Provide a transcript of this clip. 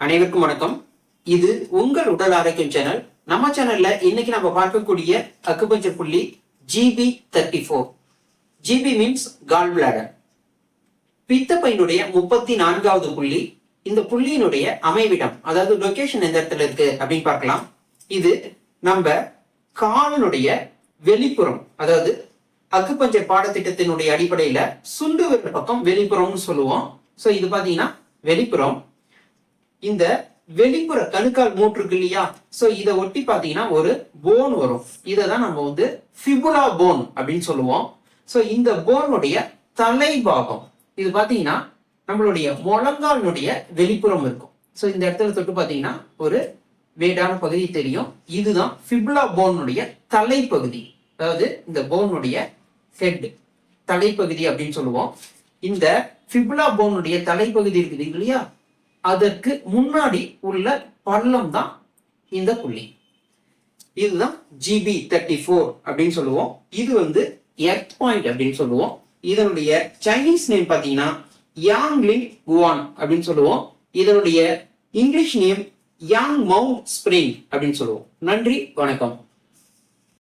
அனைவருக்கும் வணக்கம். இது உங்கள் உடல் ஆரோக்கியம் சேனல். நம்ம சேனல்ல இன்னைக்கு நம்ம பார்க்கக்கூடிய அக்குபஞ்சர் புள்ளி GB34. GB means gall bladder. பித்தப்பையினுடைய 34வது புள்ளி. இந்த புள்ளியினுடைய அமைவிடம், அதாவது லொகேஷன் எந்த இடத்துல இருக்கு அப்படின்னு பார்க்கலாம். இது நம்ம காலினுடைய வெளிப்புறம், அதாவது அக்குபஞ்சர் பாடத்திட்டத்தினுடைய அடிப்படையில சுண்டு விரல் பக்கம் வெளிப்புறம்னு சொல்லுவோம். சோ இது பாத்தீங்கன்னா வெளிப்புறம். இந்த வெளிப்புற கணுக்கால் மூட்டு இருக்கு இல்லையா, சோ இதை ஒட்டி பாத்தீங்கன்னா ஒரு போன் வரும். இதைதான் நம்ம ஃபிபுலா போன் அப்படின்னு சொல்லுவோம். சோ இந்த போனுடைய தலைபாகம் இது பாத்தீங்கன்னா நம்மளுடைய முழங்காலினுடைய வெளிப்புறம் இருக்கும். சோ இந்த இடத்துல தொட்டு பாத்தீங்கன்னா ஒரு வேடான பகுதி தெரியும். இதுதான் ஃபிபுலா போனுடைய தலைப்பகுதி, அதாவது இந்த போனுடைய ஹெட், தலைப்பகுதி அப்படின்னு சொல்லுவோம். இந்த ஃபிபுலா போனுடைய தலைப்பகுதி இருக்குது இல்லையா, அதற்கு முன்னாடி உள்ள பள்ளம் தான் இந்த புள்ளி. இதுதான் GB34 அப்படின்னு சொல்லுவோம். இது எர்த் பாயிண்ட் அப்படின்னு சொல்லுவோம். இதனுடைய சைனீஸ் நேம் பாத்தீங்கன்னா யாங்லிங் குவான் அப்படின்னு சொல்லுவோம். இதனுடைய English name Yang mount spring அப்படின்னு சொல்லுவோம். நன்றி, வணக்கம்.